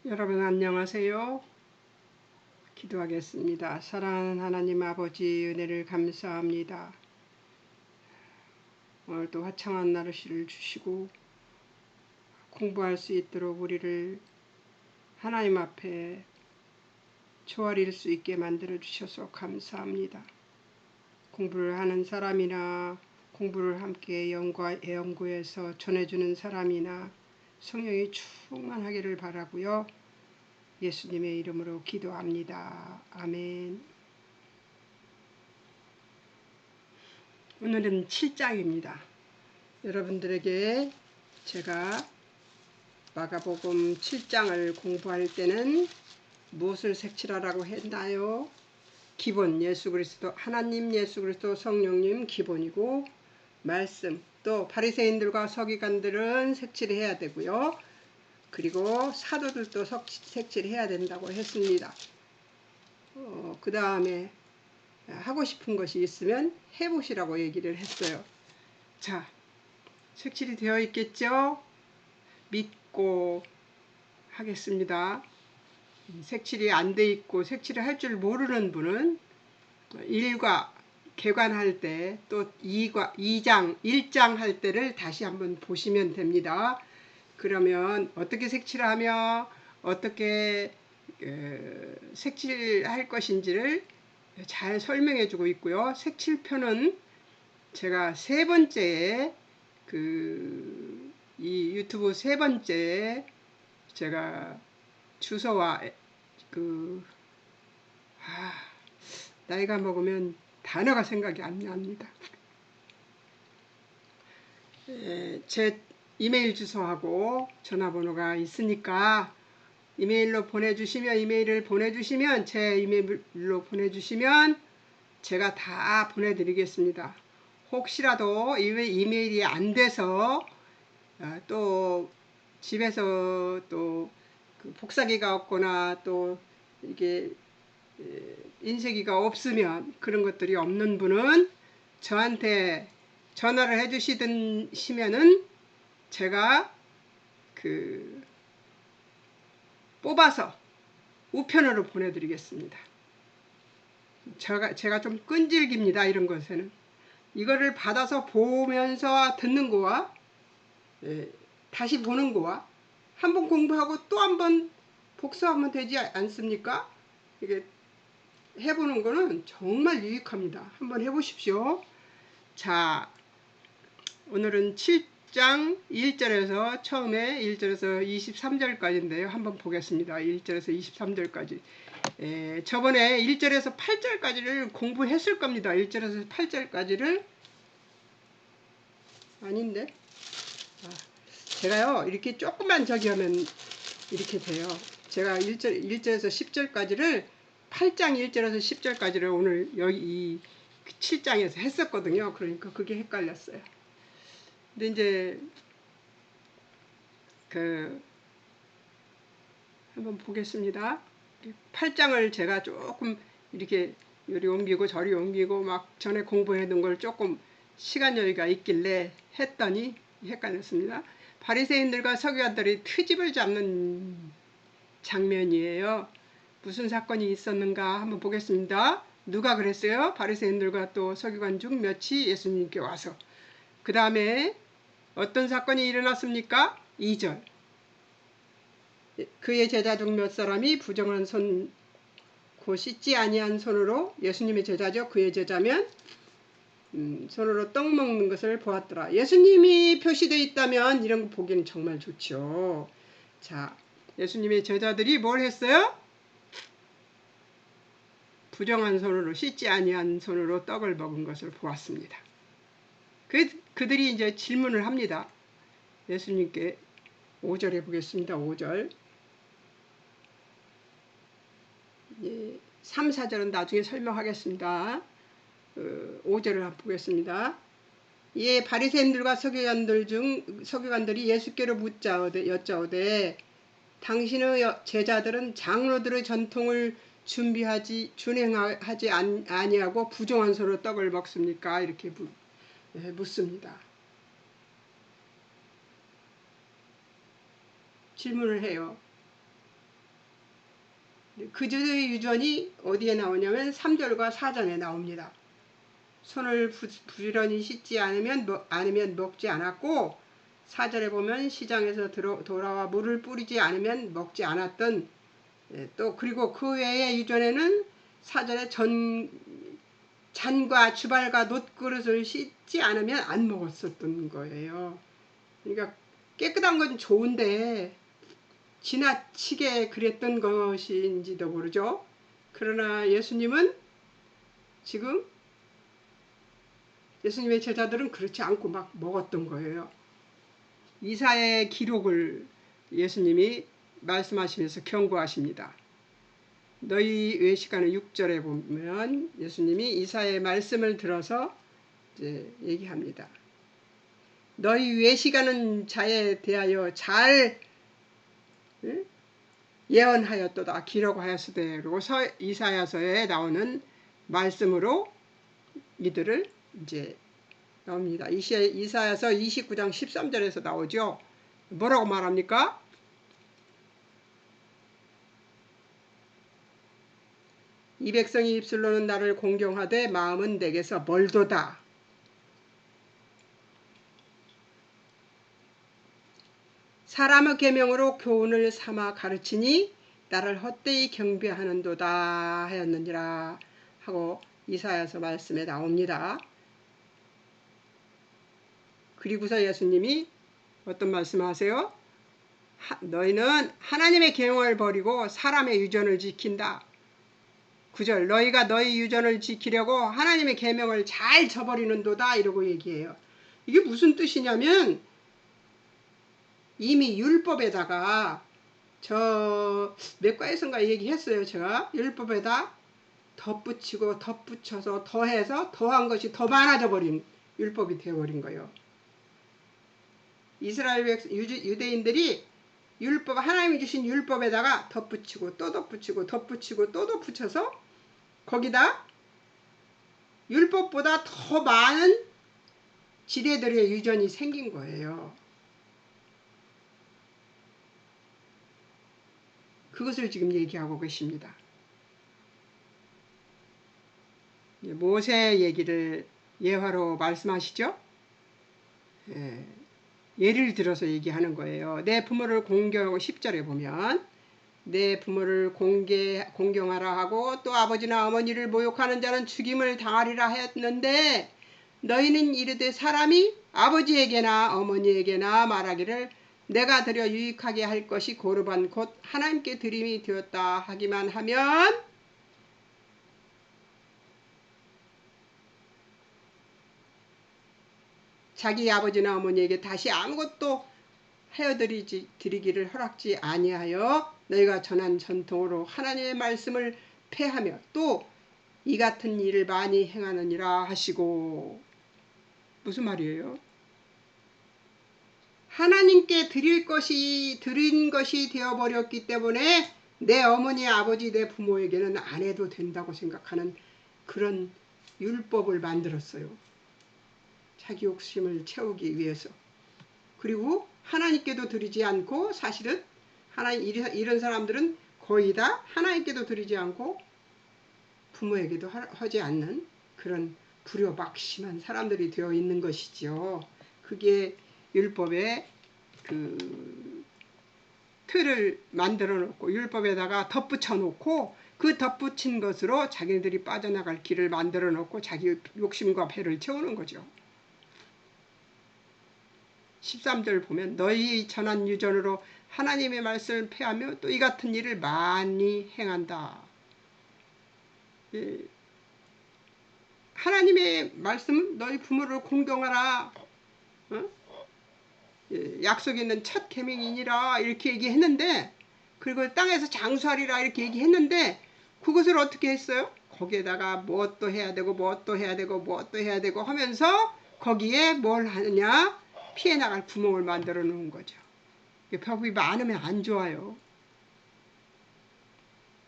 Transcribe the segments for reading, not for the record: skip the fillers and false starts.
여러분 안녕하세요. 기도하겠습니다. 사랑하는 하나님 아버지 은혜를 감사합니다. 오늘도 화창한 날씨를 주시고 공부할 수 있도록 우리를 하나님 앞에 조아릴 수 있게 만들어 주셔서 감사합니다. 공부를 하는 사람이나 공부를 함께 연구해서 전해주는 사람이나 성령이 충만하기를 바라고요. 예수님의 이름으로 기도합니다. 아멘. 오늘은 7장입니다. 여러분들에게 제가 마가복음 7장을 공부할 때는 무엇을 색칠하라고 했나요? 기본 예수 그리스도, 하나님 예수 그리스도 성령님 기본이고, 말씀, 또 바리새인들과 서기관들은 색칠해야 되고요. 그리고 사도들도 색칠해야 된다고 했습니다. 그 다음에 하고 싶은 것이 있으면 해보시라고 얘기를 했어요. 자, 색칠이 되어 있겠죠? 믿고 하겠습니다. 색칠이 안 돼 있고 색칠을 할 줄 모르는 분은 1과 개관할 때 또 2장, 1장 할 때를 다시 한번 보시면 됩니다. 그러면 어떻게 색칠하며 어떻게 색칠할 것인지를 잘 설명해 주고 있고요. 색칠표는 제가 세 번째에 이 유튜브 세 번째에 제가 주소와 나이가 먹으면 단어가 생각이 안 납니다. 제 이메일 주소하고 전화번호가 있으니까 이메일을 보내주시면 제 이메일로 보내주시면 제가 다 보내드리겠습니다. 혹시라도 이메일이 안 돼서 또 집에서 또 복사기가 없거나 또 이게 인쇄기가 없으면 그런 것들이 없는 분은 저한테 전화를 해주시면은 제가 뽑아서 우편으로 보내드리겠습니다. 제가 좀 끈질깁니다. 이런 것에는 이거를 받아서 보면서 듣는 거와 다시 보는 거와 한번 공부하고 또 한번 복습하면 되지 않습니까? 이게 해보는 거는 정말 유익합니다. 한번 해보십시오. 자, 오늘은 7장 1절에서 처음에 1절에서 23절까지인데요. 한번 보겠습니다. 1절에서 23절까지. 저번에 1절에서 8절까지를 공부했을 겁니다. 1절에서 8절까지를 아닌데 제가요 이렇게 조금만 저기 하면 이렇게 돼요. 제가 1절에서 10절까지를 8장 1절에서 10절까지를 오늘 여기 이 7장에서 했었거든요. 그러니까 그게 헷갈렸어요. 근데 이제 한번 보겠습니다. 8장을 제가 조금 이렇게 요리 옮기고 저리 옮기고 막 전에 공부해 둔 걸 조금 시간 여유가 있길래 했더니 헷갈렸습니다. 바리새인들과 서기관들이 트집을 잡는 장면이에요. 무슨 사건이 있었는가 한번 보겠습니다. 누가 그랬어요? 바리새인들과 또 서기관 중 몇이 예수님께 와서. 그 다음에 어떤 사건이 일어났습니까? 2절. 그의 제자 중 몇 사람이 부정한 손, 곧 씻지 아니한 손으로, 예수님의 제자죠. 그의 제자면 손으로 떡 먹는 것을 보았더라. 예수님이 표시되어 있다면 이런 거 보기는 정말 좋죠. 자, 예수님의 제자들이 뭘 했어요? 부정한 손으로, 씻지 아니한 손으로 떡을 먹은 것을 보았습니다. 그들이 이제 질문을 합니다. 예수님께 5절 해보겠습니다. 5절. 3, 4절은 나중에 설명하겠습니다. 5절을 한번 보겠습니다. 바리새인들과 서기관들이 예수께로 여짜오되 당신의 제자들은 장로들의 전통을 준행하지 아니하고 부정한 손으로 떡을 먹습니까? 이렇게 묻습니다. 질문을 해요. 그들의 유전이 어디에 나오냐면 3절과 4절에 나옵니다. 손을 부지런히 씻지 않으면 먹지 않았고, 4절에 보면 시장에서 돌아와 물을 뿌리지 않으면 먹지 않았던, 또 그리고 그 외의 유전에는 4절에 잔과 주발과 놋그릇을 씻지 않으면 안 먹었었던 거예요. 그러니까 깨끗한 건 좋은데 지나치게 그랬던 것인지도 모르죠. 그러나 예수님은 지금 예수님의 제자들은 그렇지 않고 막 먹었던 거예요. 이사야의 기록을 예수님이 말씀하시면서 경고하십니다. 너희 외식하는 6절에 보면 예수님이 이사야의 말씀을 들어서 이제 얘기합니다. 너희 외식하는 자에 대하여 잘 예언하였도다 기록하였으되, 그리고 이사야서에 나오는 말씀으로 이들을 이제 나옵니다. 이사야서 29장 13절에서 나오죠. 뭐라고 말합니까? 이 백성이 입술로는 나를 공경하되 마음은 내게서 멀도다. 사람의 계명으로 교훈을 삼아 가르치니 나를 헛되이 경배하는도다 하였느니라 하고 이사야서 말씀에 나옵니다. 그리고서 예수님이 어떤 말씀을 하세요? 너희는 하나님의 계명을 버리고 사람의 유전을 지킨다. 9절 너희가 너희 유전을 지키려고 하나님의 계명을 잘 저버리는도다 이러고 얘기해요. 이게 무슨 뜻이냐면 이미 율법에다가 저 몇과에선가 얘기했어요. 제가 율법에다 덧붙이고 덧붙여서 더해서 더한 것이 더 많아져 버린 율법이 되어버린 거예요. 이스라엘 유대인들이 율법, 하나님이 주신 율법에다가 덧붙이고 또 덧붙이고 덧붙이고 또 덧붙여서 거기다 율법보다 더 많은 지뢰들의 유전이 생긴 거예요. 그것을 지금 얘기하고 계십니다. 모세 얘기를 예화로 말씀하시죠. 예를 들어서 얘기하는 거예요. 내 부모를 공경하고 10절에 보면 내 부모를 공경하라 하고 또 아버지나 어머니를 모욕하는 자는 죽임을 당하리라 하였는데 너희는 이르되 사람이 아버지에게나 어머니에게나 말하기를 내가 드려 유익하게 할 것이 고르반 곧 하나님께 드림이 되었다 하기만 하면 자기 아버지나 어머니에게 다시 아무것도 하여드리기를 허락지 아니하여 너희가 전한 전통으로 하나님의 말씀을 폐하며 또 이 같은 일을 많이 행하느니라 하시고. 무슨 말이에요? 하나님께 드린 것이 되어버렸기 때문에 내 어머니, 아버지, 내 부모에게는 안 해도 된다고 생각하는 그런 율법을 만들었어요. 자기 욕심을 채우기 위해서. 그리고 하나님께도 드리지 않고 사실은 이런 사람들은 거의 다 하나님께도 드리지 않고 부모에게도 하지 않는 그런 불효막심한 사람들이 되어 있는 것이죠. 그게 율법의 그 틀을 만들어 놓고 율법에다가 덧붙여 놓고 그 덧붙인 것으로 자기들이 빠져나갈 길을 만들어 놓고 자기 욕심과 배를 채우는 거죠. 13절 보면 너희 전한 유전으로 하나님의 말씀을 폐하며 또 이 같은 일을 많이 행한다. 하나님의 말씀은 너희 부모를 공경하라. 약속 있는 첫 계명이니라 이렇게 얘기했는데, 그리고 땅에서 장수하리라 이렇게 얘기했는데 그것을 어떻게 했어요? 거기에다가 무엇도 해야 되고 무엇도 해야 되고 무엇도 해야 되고 하면서 거기에 뭘 하느냐? 피해 나갈 구멍을 만들어 놓은 거죠. 법이 많으면 안 좋아요.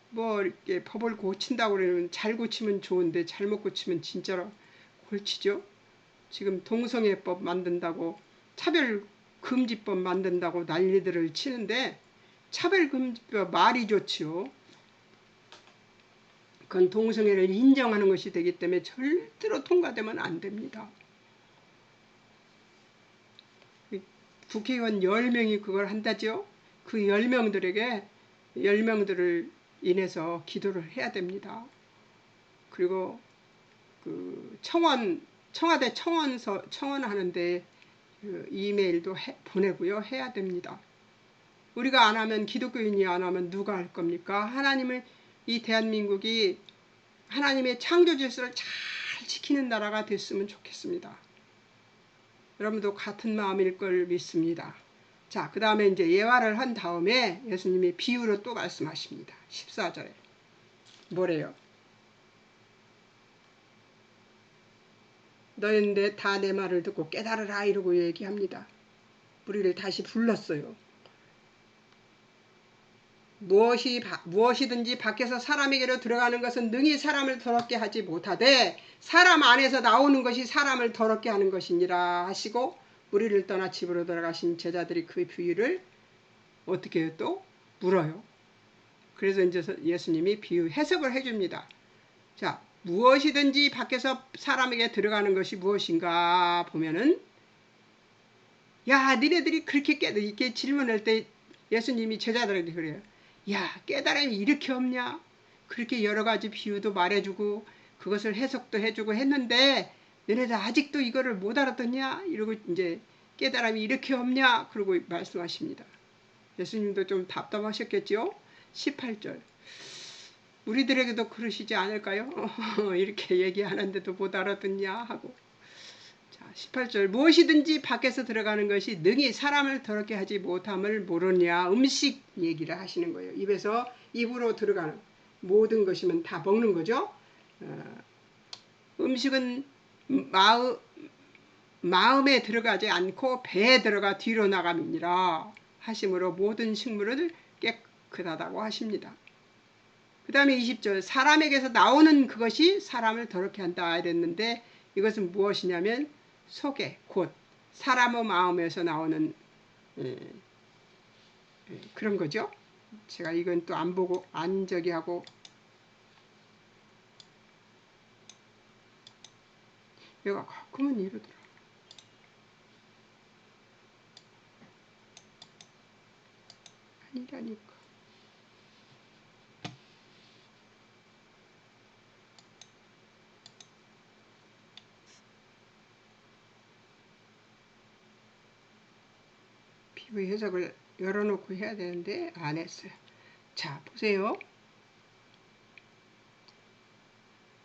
뭐 이렇게 법을 고친다고 그러면 잘 고치면 좋은데 잘못 고치면 진짜로 골치죠. 지금 동성애법 만든다고 차별금지법 만든다고 난리들을 치는데 차별금지법 말이 좋지요. 그건 동성애를 인정하는 것이 되기 때문에 절대로 통과되면 안 됩니다. 국회의원 10명이 그걸 한다죠. 그 10명들을 인해서 기도를 해야 됩니다. 그리고 그 청와대 청원하는데 그 이메일도 보내고요. 해야 됩니다. 우리가 안 하면, 기독교인이 안 하면 누가 할 겁니까? 하나님을, 이 대한민국이 하나님의 창조 질서를 잘 지키는 나라가 됐으면 좋겠습니다. 여러분도 같은 마음일 걸 믿습니다. 자, 그 다음에 이제 예화를 한 다음에 예수님이 비유로 또 말씀하십니다. 14절에 뭐래요? 너희는 다 내 말을 듣고 깨달으라 이러고 얘기합니다. 우리를 다시 불렀어요. 무엇이든지 밖에서 사람에게로 들어가는 것은 능히 사람을 더럽게 하지 못하되 사람 안에서 나오는 것이 사람을 더럽게 하는 것이니라 하시고, 우리를 떠나 집으로 돌아가신 제자들이 그 비유를 어떻게 해요? 또 물어요. 그래서 이제 예수님이 비유 해석을 해줍니다. 자, 무엇이든지 밖에서 사람에게 들어가는 것이 무엇인가 보면은, 야, 니네들이 그렇게 이렇게 질문할 때 예수님이 제자들에게 그래요. 야, 깨달음이 이렇게 없냐? 그렇게 여러 가지 비유도 말해주고 그것을 해석도 해주고 했는데 너네들 아직도 이거를 못 알아듣냐? 이러고 이제 깨달음이 이렇게 없냐? 그러고 말씀하십니다. 예수님도 좀 답답하셨겠죠? 18절. 우리들에게도 그러시지 않을까요? 이렇게 얘기하는데도 못 알아듣냐? 하고. 자, 18절. 무엇이든지 밖에서 들어가는 것이 능히 사람을 더럽게 하지 못함을 모르냐. 음식 얘기를 하시는 거예요. 입으로 들어가는 모든 것이면 다 먹는 거죠. 음식은 마음에 들어가지 않고 배에 들어가 뒤로 나감이니라 하심으로 모든 식물은 깨끗하다고 하십니다. 그 다음에 20절. 사람에게서 나오는 그것이 사람을 더럽게 한다 이랬는데, 이것은 무엇이냐면 속에 곧 사람의 마음에서 나오는 그런 거죠. 제가 이건 또 안 보고 안 저기 하고, 얘가 가끔은 이러더라. 아니라니까. 비유 해석을 열어놓고 해야 되는데 안 했어요. 자, 보세요.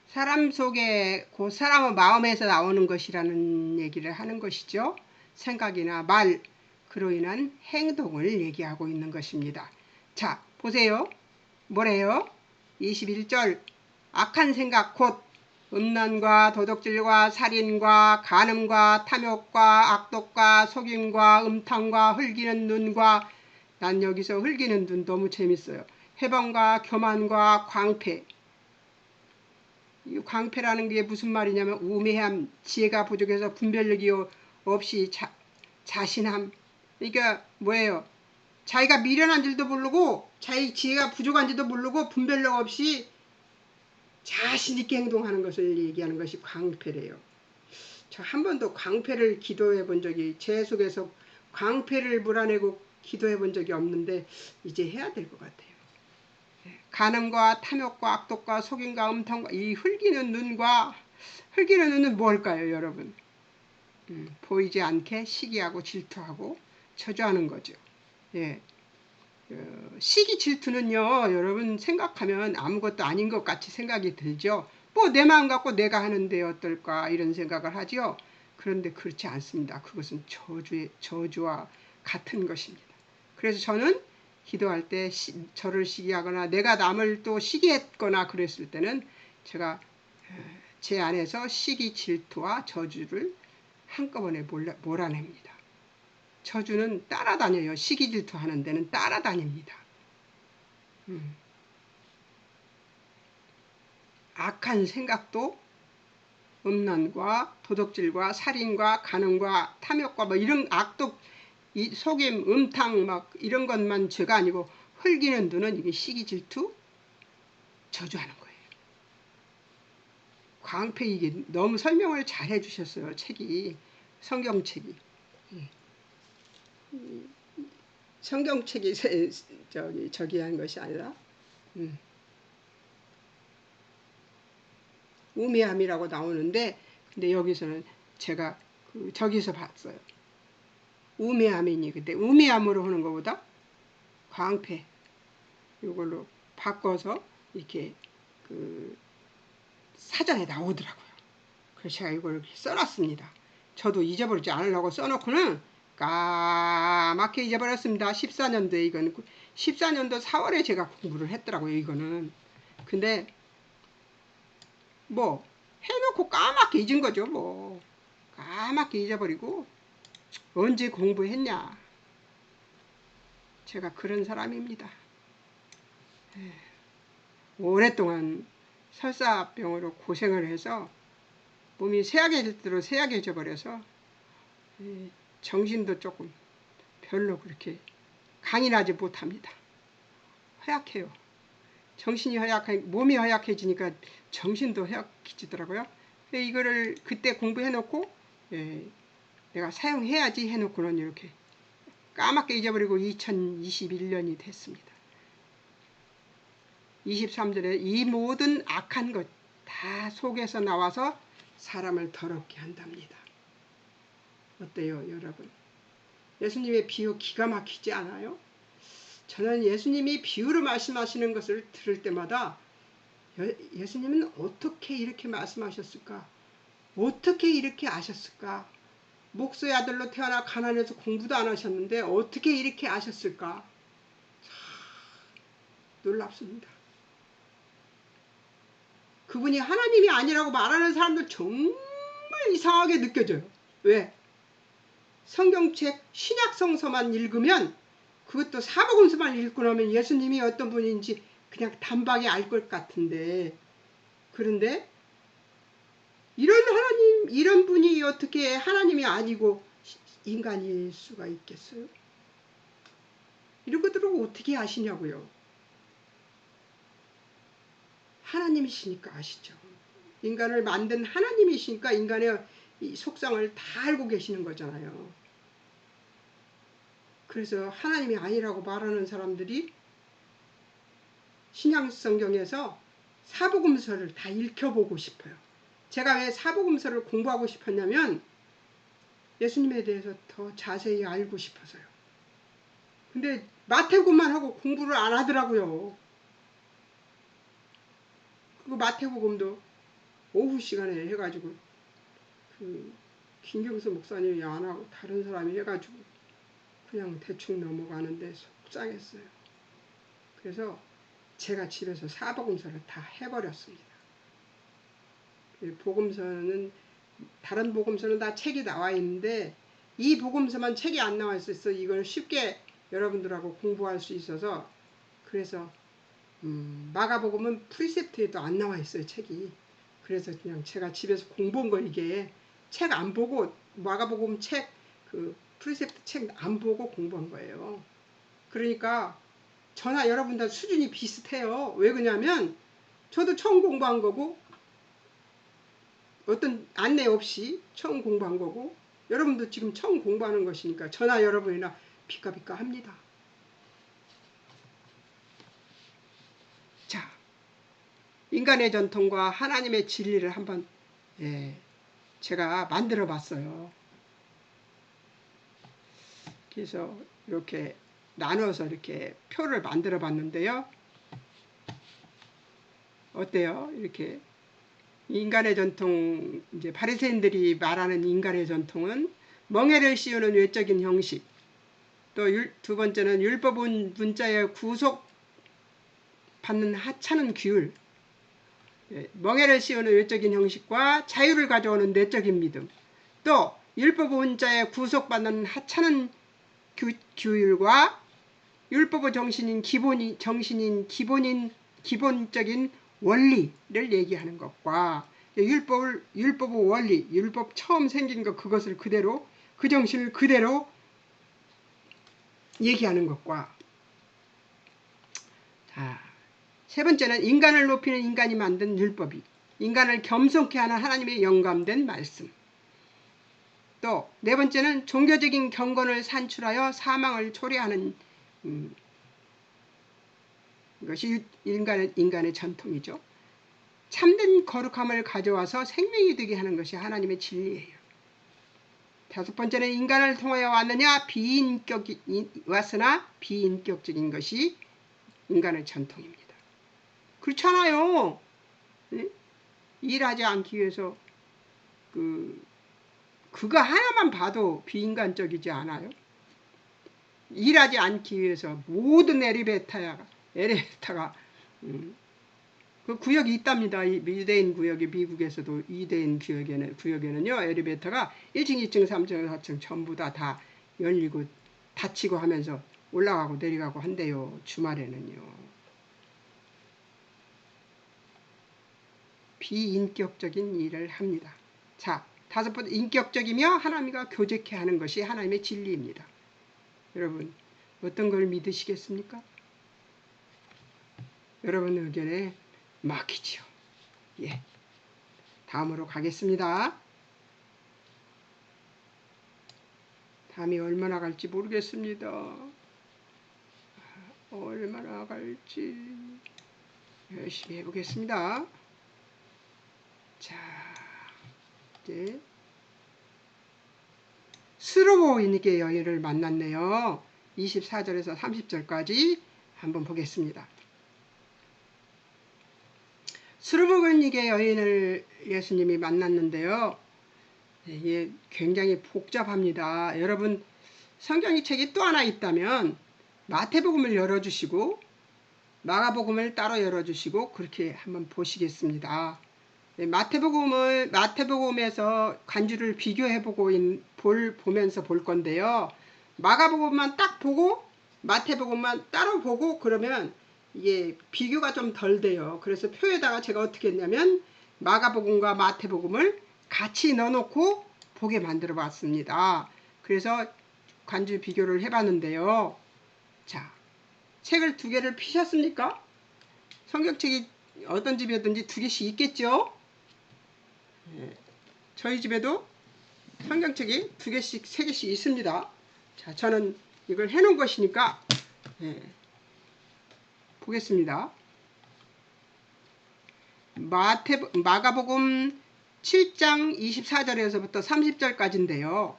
사람 속에 그 사람의 마음에서 나오는 것이라는 얘기를 하는 것이죠. 생각이나 말, 그로 인한 행동을 얘기하고 있는 것입니다. 자, 보세요. 뭐래요? 21절. 악한 생각 곧 음란과 도둑질과 살인과 간음과 탐욕과 악독과 속임과 음탕과 흘기는 눈과, 난 여기서 흘기는 눈 너무 재밌어요. 회방과 교만과 광패. 이 광패라는 게 무슨 말이냐면 우매함, 지혜가 부족해서 분별력이 없이 자신함. 그러니까 뭐예요? 자기가 미련한 줄도 모르고 자기 지혜가 부족한지도 모르고 분별력 없이 자신 있게 행동하는 것을 얘기하는 것이 광패래요. 저 한 번도 광패를 기도해 본 적이, 제 속에서 광패를 몰아내고 기도해 본 적이 없는데 이제 해야 될 것 같아요. 간음과 탐욕과 악독과 속임과 음탕과 이 흘기는 눈은 뭘까요, 여러분? 보이지 않게 시기하고 질투하고 저주하는 거죠. 예. 시기 질투는요, 여러분 생각하면 아무것도 아닌 것 같이 생각이 들죠. 뭐 내 마음 갖고 내가 하는데 어떨까 이런 생각을 하죠. 그런데 그렇지 않습니다. 그것은 저주와 같은 것입니다. 그래서 저는 기도할 때 저를 시기하거나 내가 남을 또 시기했거나 그랬을 때는 제가 제 안에서 시기 질투와 저주를 한꺼번에 몰아냅니다. 저주는 따라다녀요. 시기 질투하는 데는 따라다닙니다. 악한 생각도 음란과 도둑질과 살인과 간음과 탐욕과 뭐 이런 악독, 속임, 음탕 막 이런 것만 죄가 아니고 흘기는 눈은 이게 시기 질투, 저주하는 거예요. 광패 이게 너무 설명을 잘 해주셨어요. 책이 성경책이 성경책이 저기 한 것이 아니라 우매함이라고 나오는데 근데 여기서는 제가 저기서 봤어요. 우매함이니 근데 우매함으로 하는 것보다 광패 이걸로 바꿔서 이렇게 사전에 나오더라고요. 그래서 제가 이걸 이렇게 써놨습니다. 저도 잊어버리지 않으려고 써놓고는 까맣게 잊어버렸습니다. 14년도에 이건 14년도 4월에 제가 공부를 했더라고요. 이거는 근데 뭐 해놓고 까맣게 잊은 거죠. 뭐 까맣게 잊어버리고 언제 공부했냐. 제가 그런 사람입니다. 오랫동안 설사병으로 고생을 해서 몸이 쇠약해져 버려서 정신도 조금 별로 그렇게 강인하지 못합니다. 허약해요. 정신이 몸이 허약해지니까 정신도 허약해지더라고요. 이거를 그때 공부해놓고 내가 사용해야지 해놓고는 이렇게 까맣게 잊어버리고 2021년이 됐습니다. 23절에 이 모든 악한 것 다 속에서 나와서 사람을 더럽게 한답니다. 어때요, 여러분? 예수님의 비유 기가 막히지 않아요? 저는 예수님이 비유로 말씀하시는 것을 들을 때마다 예수님은 어떻게 이렇게 말씀하셨을까? 어떻게 이렇게 아셨을까? 목수의 아들로 태어나 가난해서 공부도 안 하셨는데 어떻게 이렇게 아셨을까? 놀랍습니다. 그분이 하나님이 아니라고 말하는 사람들 정말 이상하게 느껴져요. 왜? 성경책 신약성서만 읽으면 그것도 사복음서만 읽고 나면 예수님이 어떤 분인지 그냥 단박에 알 것 같은데 그런데 이런 하나님 이런 분이 어떻게 하나님이 아니고 인간일 수가 있겠어요? 이런 것들을 어떻게 아시냐고요. 하나님이시니까 아시죠. 인간을 만든 하나님이시니까 인간의 이 속성을 다 알고 계시는 거잖아요. 그래서 하나님이 아니라고 말하는 사람들이 신약성경에서 사복음서를 다 읽혀보고 싶어요. 제가 왜 사복음서를 공부하고 싶었냐면 예수님에 대해서 더 자세히 알고 싶어서요. 근데 마태복음만 하고 공부를 안 하더라고요. 그 마태복음도 오후 시간에 해가지고 김경수 목사님이 안 하고 다른 사람이 해가지고 그냥 대충 넘어가는데 속상했어요. 그래서 제가 집에서 사복음서를 다 해버렸습니다. 복음서는 다른 복음서는 다 책이 나와 있는데 이 복음서만 책이 안 나와 있어서 이걸 쉽게 여러분들하고 공부할 수 있어서 그래서 마가복음은 프리셉트에도 안 나와 있어요. 책이. 그래서 그냥 제가 집에서 공부한 거 이게 책 안 보고 마가복음 책 프리셉트 책 안 보고 공부한 거예요. 그러니까 저나 여러분들 수준이 비슷해요. 왜 그러냐면 저도 처음 공부한 거고 어떤 안내 없이 처음 공부한 거고 여러분도 지금 처음 공부하는 것이니까 저나 여러분이나 비까비까 합니다. 자, 인간의 전통과 하나님의 진리를 한번 제가 만들어 봤어요. 그래서 이렇게 나눠서 이렇게 표를 만들어 봤는데요. 어때요? 이렇게 인간의 전통, 이제 바리새인들이 말하는 인간의 전통은 멍에를 씌우는 외적인 형식, 또 두 번째는 율법 문자에 구속받는 하찮은 규율, 멍에를 씌우는 외적인 형식과 자유를 가져오는 내적인 믿음, 또 율법 문자에 구속받는 하찮은 규율과 율법의 기본적인 원리를 얘기하는 것과 율법의 원리, 율법 처음 생긴 것 그것을 그대로 그 정신을 그대로 얘기하는 것과 자, 세 번째는 인간을 높이는 인간이 만든 율법이 인간을 겸손케 하는 하나님의 영감된 말씀. 또 네 번째는 종교적인 경건을 산출하여 사망을 초래하는 이것이 인간의 전통이죠. 참된 거룩함을 가져와서 생명이 되게 하는 것이 하나님의 진리예요. 다섯 번째는 인간을 통하여 왔느냐 왔으나 비인격적인 것이 인간의 전통입니다. 그렇잖아요. 네? 일하지 않기 위해서 그거 하나만 봐도 비인간적이지 않아요? 일하지 않기 위해서 모든 엘리베이터가 그 구역이 있답니다. 유대인 구역이 미국에서도 유대인 구역에는요 엘리베이터가 1층, 2층, 3층, 4층 전부 다 열리고 닫히고 하면서 올라가고 내려가고 한대요. 주말에는요. 비인격적인 일을 합니다. 자, 다섯 번째, 인격적이며 하나님과 교제케 하는 것이 하나님의 진리입니다. 여러분 어떤 걸 믿으시겠습니까? 여러분 의견에 맡기지요. 예. 다음으로 가겠습니다. 다음이 얼마나 갈지 모르겠습니다. 얼마나 갈지 열심히 해보겠습니다. 자, 이제 스로보니게 여인을 만났네요. 24절에서 30절까지 한번 보겠습니다. 스로보니게 여인을 예수님이 만났는데요. 이게 굉장히 복잡합니다. 여러분 성경의 책이 또 하나 있다면 마태복음을 열어주시고 마가복음을 따로 열어주시고 그렇게 한번 보시겠습니다. 마태복음에서 간주를 보면서 볼 건데요. 마가복음만 딱 보고 마태복음만 따로 보고 그러면 이게 비교가 좀 덜 돼요. 그래서 표에다가 제가 어떻게 했냐면 마가복음과 마태복음을 같이 넣어놓고 보게 만들어 봤습니다. 그래서 간주 비교를 해봤는데요. 자, 책을 두 개를 피셨습니까? 성경책이 어떤 집이든지 두 개씩 있겠죠? 저희 집에도 성경책이 두 개씩, 세 개씩 있습니다. 자, 저는 이걸 해놓은 것이니까 보겠습니다. 마가복음 7장 24절에서부터 30절까지인데요.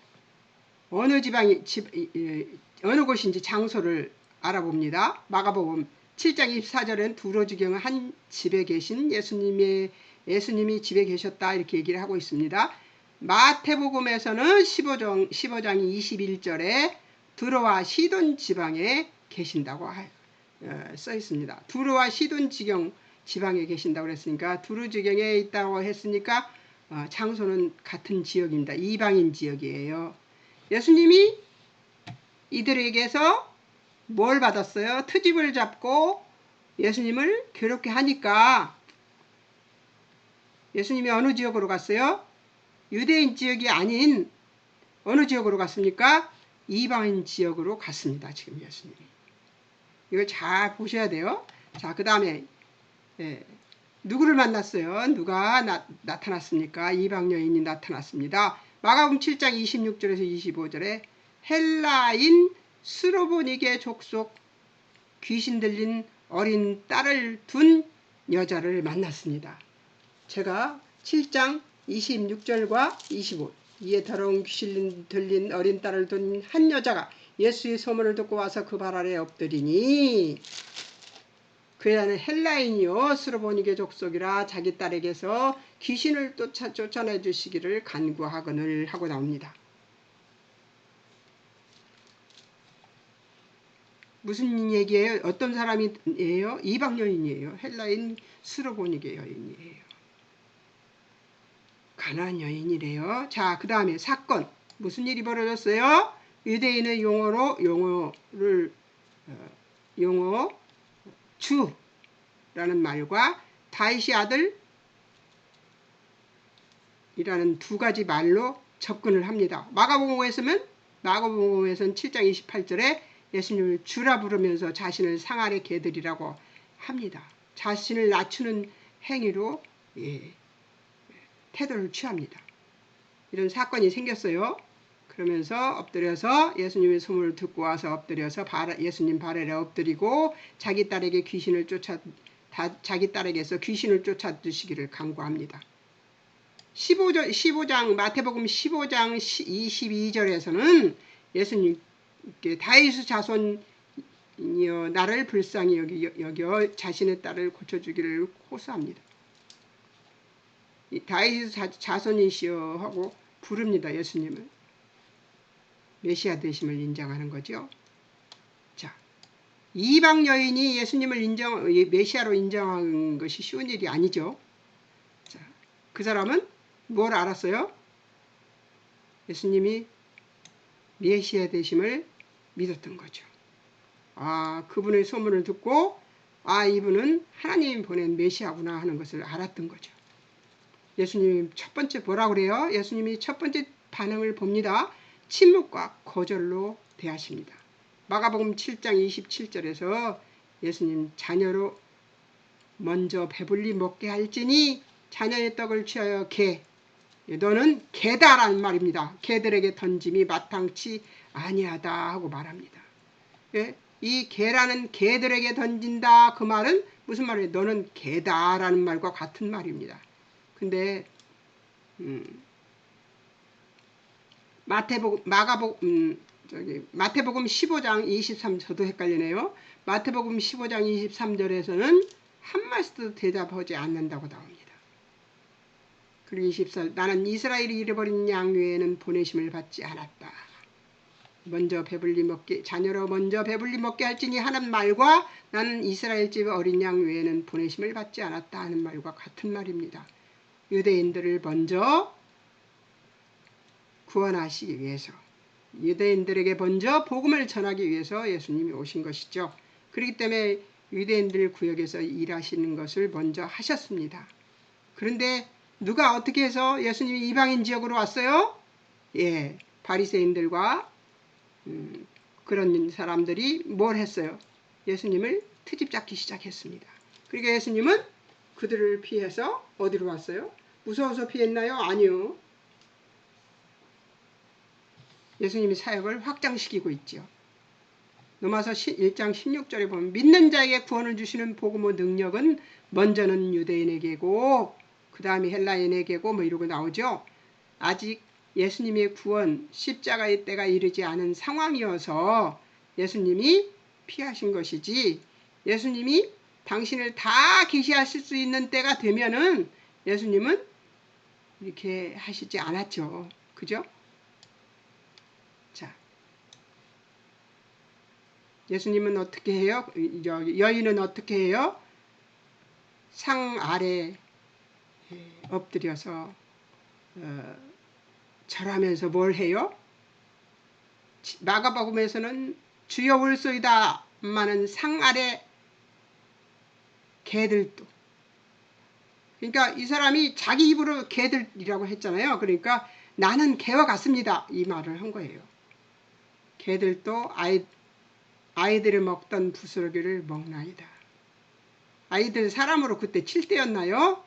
어느 곳인지 장소를 알아봅니다. 마가복음 7장 24절엔 두로지경 한 집에 계신 예수님이 집에 계셨다 이렇게 얘기를 하고 있습니다. 마태복음에서는 15장 21절에 두로와 시돈 지방에 계신다고 써 있습니다. 두로와 시돈 지방에 계신다고 그랬으니까 두로 지경에 있다고 했으니까 장소는 같은 지역입니다. 이방인 지역이에요. 예수님이 이들에게서 뭘 받았어요? 트집을 잡고 예수님을 괴롭게 하니까 예수님이 어느 지역으로 갔어요? 유대인 지역이 아닌 어느 지역으로 갔습니까? 이방인 지역으로 갔습니다. 지금 예수님이. 이걸 잘 보셔야 돼요. 자, 그 다음에 누구를 만났어요? 누가 나타났습니까? 이방 여인이 나타났습니다. 마가복음 7장 26절에서 25절에 헬라인 스로보니게 족속 귀신 들린 어린 딸을 둔 여자를 만났습니다. 제가 7장 26절과 25 이에 더러운 귀신 들린 어린 딸을 둔 한 여자가 예수의 소문을 듣고 와서 그 발 아래 엎드리니 그 여자는 헬라인이요 스로보니게 족속이라 자기 딸에게서 귀신을 쫓아내 주시기를 간구하거늘 하고 나옵니다. 무슨 얘기예요? 어떤 사람이에요? 이방 여인이에요. 헬라인 스로보니게 여인이에요. 가나안 여인이래요. 자, 그 다음에 사건. 무슨 일이 벌어졌어요? 유대인의 주라는 말과 다윗의 아들 이라는 두 가지 말로 접근을 합니다. 마가복음에서는 7장 28절에 예수님을 주라 부르면서 자신을 상아래 개들이라고 합니다. 자신을 낮추는 행위로 태도를 취합니다. 이런 사건이 생겼어요. 그러면서 엎드려서 예수님의 소문을 듣고 와서 엎드려서 예수님 발에 엎드리고 자기 딸에게 자기 딸에게서 귀신을 쫓아드시기를 간구합니다. 15장 마태복음 15장 22절에서는 예수님께 다윗의 자손이여 나를 불쌍히 여겨 자신의 딸을 고쳐주기를 호소합니다. 다윗의 자손이시여 하고 부릅니다. 예수님을. 메시아 되심을 인정하는 거죠. 자, 이방 여인이 예수님을 메시아로 인정한 것이 쉬운 일이 아니죠. 자, 그 사람은 뭘 알았어요? 예수님이 메시아 되심을 믿었던 거죠. 그분의 소문을 듣고 이분은 하나님 보낸 메시아구나 하는 것을 알았던 거죠. 예수님이 첫 번째 뭐라 그래요? 예수님이 첫 번째 반응을 봅니다. 침묵과 거절로 대하십니다. 마가복음 7장 27절에서 예수님 자녀로 먼저 배불리 먹게 할지니 자녀의 떡을 취하여 너는 개다라는 말입니다. 개들에게 던짐이 마땅치 아니하다 하고 말합니다. 이 개라는 개들에게 던진다 그 말은 무슨 말이에요? 너는 개다라는 말과 같은 말입니다. 근데 마태복음 15장 23 저도 헷갈리네요. 마태복음 15장 23절에서는 한 말씀도 대답하지 않는다고 나옵니다. 그리고 24절 나는 이스라엘이 잃어버린 양 외에는 보내심을 받지 않았다. 자녀로 먼저 배불리 먹게 할지니 하는 말과 나는 이스라엘 집 어린 양 외에는 보내심을 받지 않았다 하는 말과 같은 말입니다. 유대인들을 먼저 구원하시기 위해서 유대인들에게 먼저 복음을 전하기 위해서 예수님이 오신 것이죠. 그렇기 때문에 유대인들 구역에서 일하시는 것을 먼저 하셨습니다. 그런데 누가 어떻게 해서 예수님이 이방인 지역으로 왔어요? 바리새인들과 그런 사람들이 뭘 했어요? 예수님을 트집 잡기 시작했습니다. 그러니까 예수님은 그들을 피해서 어디로 왔어요? 무서워서 피했나요? 아니요. 예수님이 사역을 확장시키고 있죠. 로마서 1장 16절에 보면 믿는 자에게 구원을 주시는 복음의 능력은 먼저는 유대인에게고 그 다음에 헬라인에게고 이러고 나오죠. 아직 예수님의 구원 십자가의 때가 이르지 않은 상황이어서 예수님이 피하신 것이지 예수님이 당신을 다 계시하실 수 있는 때가 되면은 예수님은 이렇게 하시지 않았죠. 그죠? 자, 예수님은 어떻게 해요? 여인은 어떻게 해요? 상 아래 엎드려서 절하면서 뭘 해요? 마가복음에서는 주여 올소이다 마는 상 아래 개들도 그러니까 이 사람이 자기 입으로 개들이라고 했잖아요. 그러니까 나는 개와 같습니다. 이 말을 한 거예요. 개들도 아이들을 먹던 부스러기를 먹나이다. 아이들 사람으로 그때 칠 때였나요?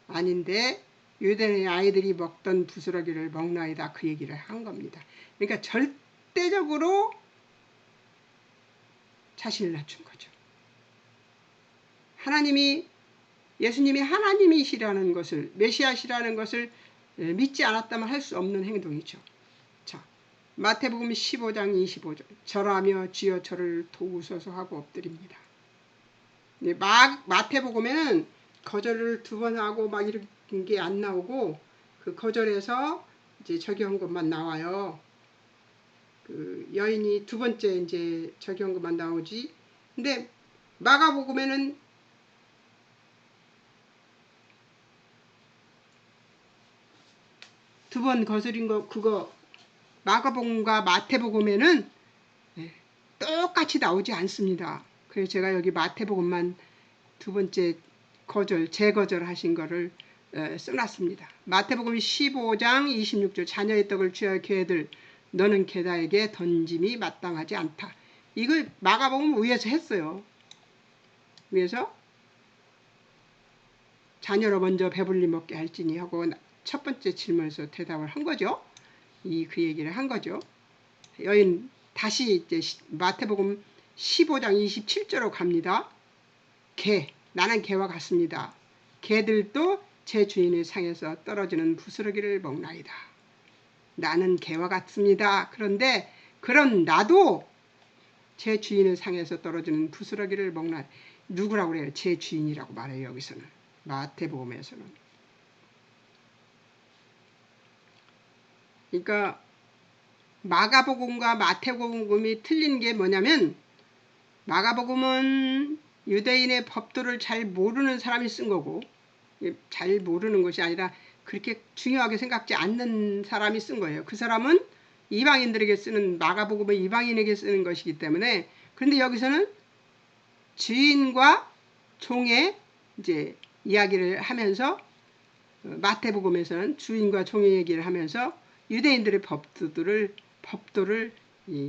아닌데 유대인의 아이들이 먹던 부스러기를 먹나이다 그 얘기를 한 겁니다. 그러니까 절대적으로 자신을 낮춘 거죠. 예수님이 하나님이시라는 것을 메시아시라는 것을 믿지 않았다면 할 수 없는 행동이죠. 자, 마태복음 15장 25절 절하며 주여 저를 도우소서 하고 엎드립니다. 마태복음에는 거절을 2번 하고 이런 게 안 나오고 그 거절에서 이제 적용한 것만 나와요. 그 여인이 2번째 이제 적용한 것만 나오지. 근데 마가복음에는 두 번 거스린 거 그거 마가복음과 마태복음에는 똑같이 나오지 않습니다. 그래서 제가 여기 마태복음만 2번째 재거절 하신 거를 써놨습니다. 마태복음 15장 26절 자녀의 떡을 취하여 개들 너는 개다에게 던짐이 마땅하지 않다. 이걸 마가복음 위에서 했어요. 위에서 자녀로 먼저 배불리 먹게 할지니 하고 첫 번째 질문에서 대답을 한 거죠. 그 얘기를 한 거죠. 여인 다시 이제 마태복음 15장 27절로 갑니다. 나는 개와 같습니다. 개들도 제 주인의 상에서 떨어지는 부스러기를 먹나이다. 나는 개와 같습니다. 그런데 그런 나도 제 주인의 상에서 떨어지는 부스러기를 먹나. 누구라고 그래요? 제 주인이라고 말해요. 여기서는 마태복음에서는. 그러니까 마가복음과 마태복음이 틀린 게 뭐냐면, 마가복음은 유대인의 법도를 잘 모르는 사람이 쓴 거고, 잘 모르는 것이 아니라 그렇게 중요하게 생각지 않는 사람이 쓴 거예요. 그 사람은 이방인들에게 쓰는, 마가복음은 이방인에게 쓰는 것이기 때문에. 그런데 여기서는 주인과 종의 이제 이야기를 하면서, 마태복음에서는 주인과 종의 얘기를 하면서 유대인들의 법도를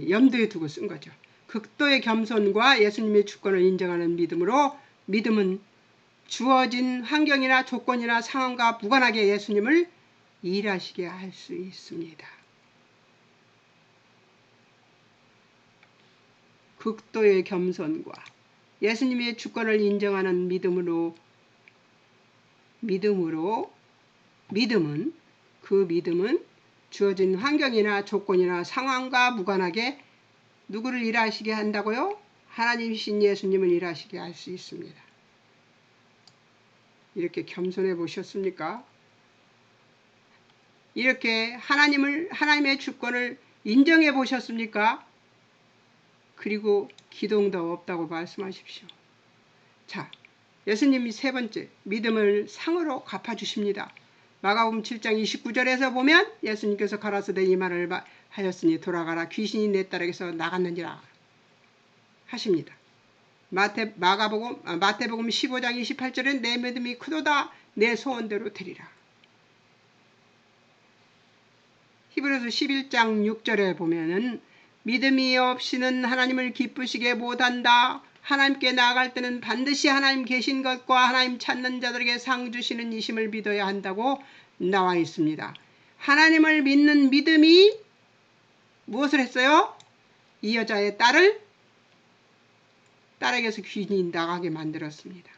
염두에 두고 쓴 거죠. 극도의 겸손과 예수님의 주권을 인정하는 믿음으로, 믿음은 주어진 환경이나 조건이나 상황과 무관하게 예수님을 일하시게 할 수 있습니다. 극도의 겸손과 예수님의 주권을 인정하는 믿음은 주어진 환경이나 조건이나 상황과 무관하게 누구를 일하시게 한다고요? 하나님이신 예수님을 일하시게 할 수 있습니다. 이렇게 겸손해 보셨습니까? 이렇게 하나님의 주권을 인정해 보셨습니까? 그리고 기동도 없다고 말씀하십시오. 자, 예수님이 세 번째, 믿음을 상으로 갚아주십니다. 마가복음 7장 29절에서 보면 예수님께서 가라사대 이 말을 하였으니 돌아가라, 귀신이 내 딸에게서 나갔느니라 하십니다. 마태복음 15장 28절에 내 믿음이 크도다, 내 소원대로 되리라. 히브리서 11장 6절에 보면은 믿음이 없이는 하나님을 기쁘시게 못한다. 하나님께 나아갈 때는 반드시 하나님 계신 것과 하나님 찾는 자들에게 상 주시는 이심을 믿어야 한다고 나와 있습니다. 하나님을 믿는 믿음이 무엇을 했어요? 이 여자의 딸에게서 귀신이 나가게 만들었습니다.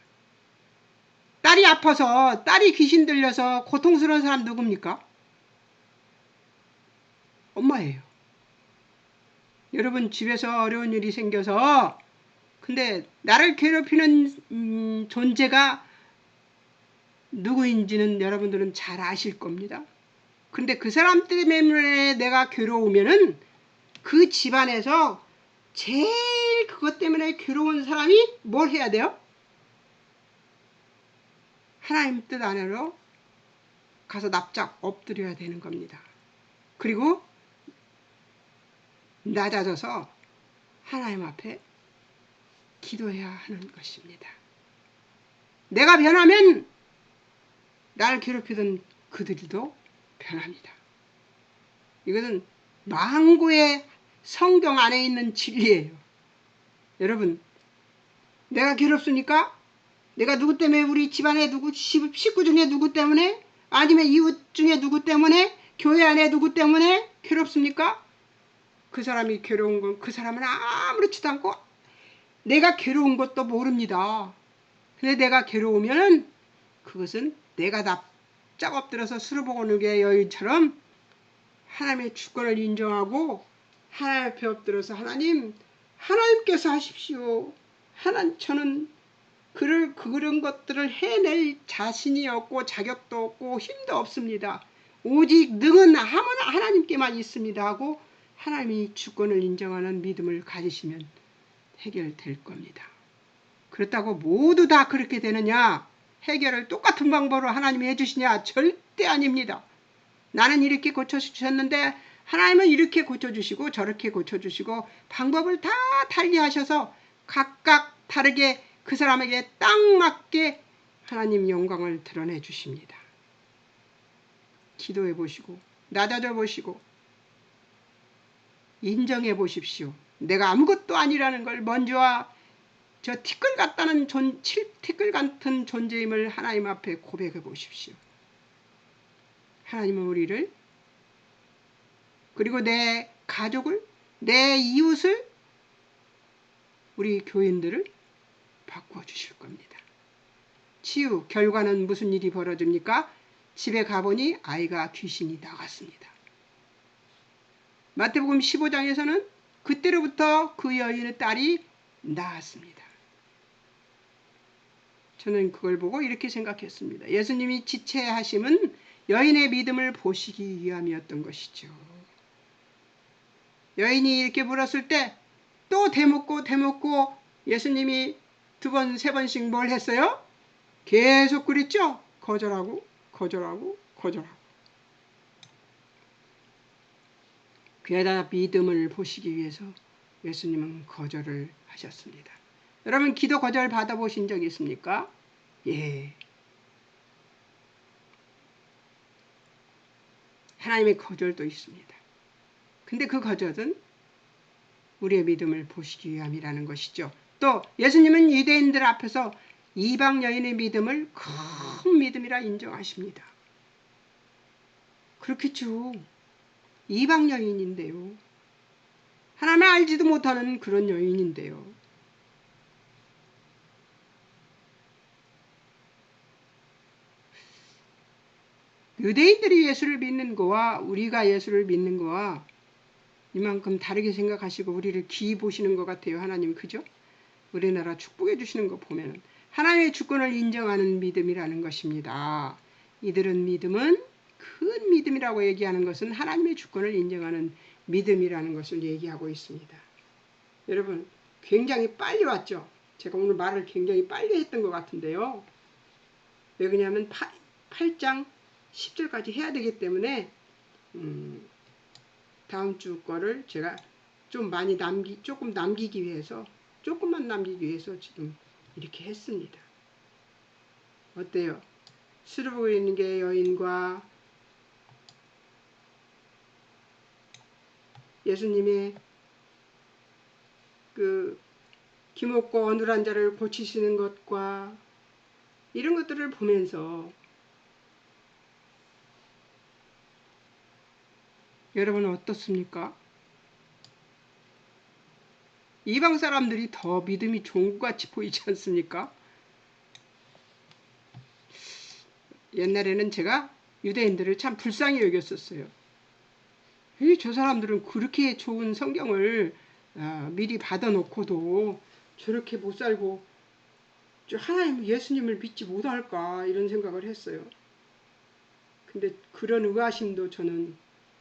딸이 아파서, 딸이 귀신 들려서 고통스러운 사람 누굽니까? 엄마예요. 여러분, 집에서 어려운 일이 생겨서, 근데 나를 괴롭히는 존재가 누구인지는 여러분들은 잘 아실 겁니다. 근데 그 사람 때문에 내가 괴로우면은 그 집안에서 제일 그것 때문에 괴로운 사람이 뭘 해야 돼요? 하나님 뜻 안으로 가서 납작 엎드려야 되는 겁니다. 그리고 낮아져서 하나님 앞에 기도해야 하는 것입니다. 내가 변하면 나를 괴롭히던 그들도 변합니다. 이것은 망구의 성경 안에 있는 진리예요. 여러분, 내가 괴롭습니까? 내가 누구 때문에, 우리 집안에 누구, 식구 중에 누구 때문에, 아니면 이웃 중에 누구 때문에, 교회 안에 누구 때문에 괴롭습니까? 그 사람이 괴로운 건 그 사람은 아무렇지도 않고 내가 괴로운 것도 모릅니다. 근데 내가 괴로우면 그것은 내가 납작 엎드려서 수르보고누게 여인처럼 하나님의 주권을 인정하고 하나님 앞에 엎드려서 하나님께서 하십시오. 저는 그런 것들을 해낼 자신이 없고 자격도 없고 힘도 없습니다. 오직 능은 하나님께만 있습니다 하고 하나님이 주권을 인정하는 믿음을 가지시면 해결될 겁니다. 그렇다고 모두 다 그렇게 되느냐? 해결을 똑같은 방법으로 하나님이 해주시냐? 절대 아닙니다. 나는 이렇게 고쳐주셨는데 하나님은 이렇게 고쳐주시고 저렇게 고쳐주시고 방법을 다 달리 하셔서 각각 다르게 그 사람에게 딱 맞게 하나님 영광을 드러내 주십니다. 기도해 보시고 낮아져 보시고 인정해 보십시오. 내가 아무것도 아니라는 걸 먼저와 저 티끌 같은 존재임을 하나님 앞에 고백해 보십시오. 하나님은 우리를, 그리고 내 가족을, 내 이웃을, 우리 교인들을 바꾸어 주실 겁니다. 치유, 결과는 무슨 일이 벌어집니까? 집에 가보니 아이가 귀신이 나갔습니다. 마태복음 15장에서는 그때로부터 그 여인의 딸이 나았습니다. 저는 그걸 보고 이렇게 생각했습니다. 예수님이 지체하심은 여인의 믿음을 보시기 위함이었던 것이죠. 여인이 이렇게 물었을 때 또 대묻고 예수님이 2번, 3번씩 뭘 했어요? 계속 그랬죠? 거절하고. 그 여자 믿음을 보시기 위해서 예수님은 거절을 하셨습니다. 여러분, 기도 거절 받아보신 적 있습니까? 예. 하나님의 거절도 있습니다. 근데 그 거절은 우리의 믿음을 보시기 위함이라는 것이죠. 또 예수님은 유대인들 앞에서 이방 여인의 믿음을 큰 믿음이라 인정하십니다. 그렇겠죠. 이방 여인인데요. 하나님을 알지도 못하는 그런 여인인데요. 유대인들이 예수를 믿는 거와 우리가 예수를 믿는 거와 이만큼 다르게 생각하시고 우리를 기이 보시는 것 같아요. 하나님, 그죠? 우리나라 축복해 주시는 거 보면 하나님의 주권을 인정하는 믿음이라는 것입니다. 이들은 믿음은 큰 믿음이라고 얘기하는 것은 하나님의 주권을 인정하는 믿음이라는 것을 얘기하고 있습니다. 여러분, 굉장히 빨리 왔죠? 제가 오늘 말을 굉장히 빨리 했던 것 같은데요. 왜 그러냐면 8장 10절까지 해야 되기 때문에 다음 주 거를 제가 좀 많이 조금 남기기 위해서, 조금만 남기기 위해서 지금 이렇게 했습니다. 어때요? 수르보이는게 여인과 예수님의 그 기먹고 어눌한 자를 고치시는 것과 이런 것들을 보면서 여러분은 어떻습니까? 이방 사람들이 더 믿음이 좋은 것 같이 보이지 않습니까? 옛날에는 제가 유대인들을 참 불쌍히 여겼었어요. 저 사람들은 그렇게 좋은 성경을 미리 받아놓고도 저렇게 못 살고 하나님, 예수님을 믿지 못할까 이런 생각을 했어요. 근데 그런 의아심도 저는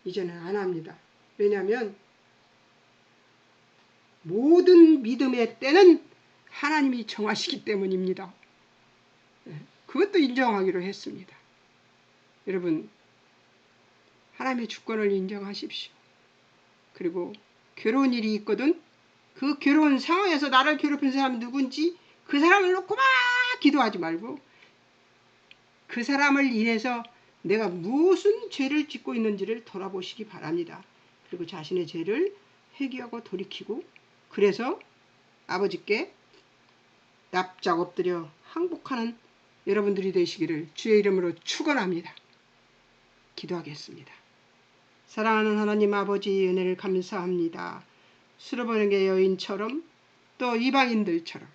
이제는 안 합니다. 왜냐하면 모든 믿음의 때는 하나님이 정하시기 때문입니다. 그것도 인정하기로 했습니다. 여러분, 하나님의 주권을 인정하십시오. 그리고 괴로운 일이 있거든 그 괴로운 상황에서 나를 괴롭힌 사람이 누군지 그 사람을 놓고 막 기도하지 말고 그 사람을 인해서 내가 무슨 죄를 짓고 있는지를 돌아보시기 바랍니다. 그리고 자신의 죄를 회개하고 돌이키고, 그래서 아버지께 납작 엎드려 항복하는 여러분들이 되시기를 주의 이름으로 축원합니다. 기도하겠습니다. 사랑하는 하나님 아버지, 은혜를 감사합니다. 수르보는게 여인처럼 또 이방인들처럼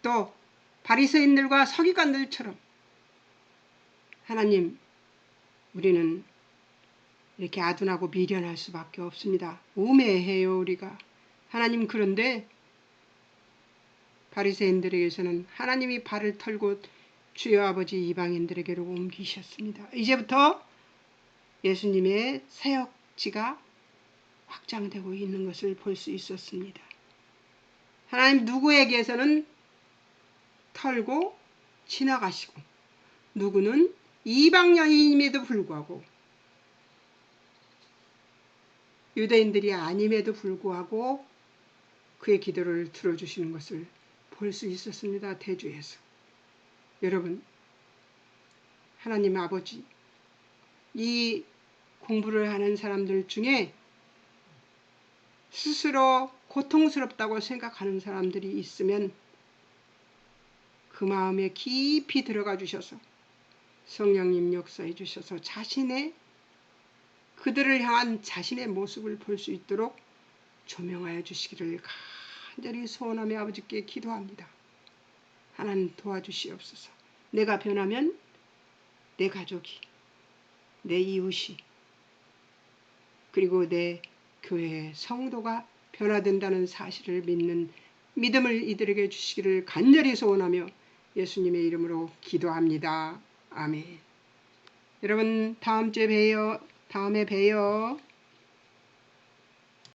또 바리새인들과 서기관들처럼 하나님, 우리는 이렇게 아둔하고 미련할 수밖에 없습니다. 우매해요, 우리가. 하나님, 그런데 바리새인들에게서는 하나님이 발을 털고 주여 아버지 이방인들에게로 옮기셨습니다. 이제부터 예수님의 사역지가 확장되고 있는 것을 볼 수 있었습니다. 하나님, 누구에게서는 털고 지나가시고 누구는 이방 여인임에도 불구하고 유대인들이 아님에도 불구하고 그의 기도를 들어주시는 것을 볼 수 있었습니다. 대주에서. 여러분, 하나님 아버지, 이 공부를 하는 사람들 중에 스스로 고통스럽다고 생각하는 사람들이 있으면 그 마음에 깊이 들어가 주셔서 성령님 역사해 주셔서 그들을 향한 자신의 모습을 볼 수 있도록 조명하여 주시기를 간절히 소원하며 아버지께 기도합니다. 하나님 도와주시옵소서. 내가 변하면 내 가족이, 내 이웃이, 그리고 내 교회의 성도가 변화된다는 사실을 믿는 믿음을 이들에게 주시기를 간절히 소원하며 예수님의 이름으로 기도합니다. 아멘. 여러분 다음에 봬요.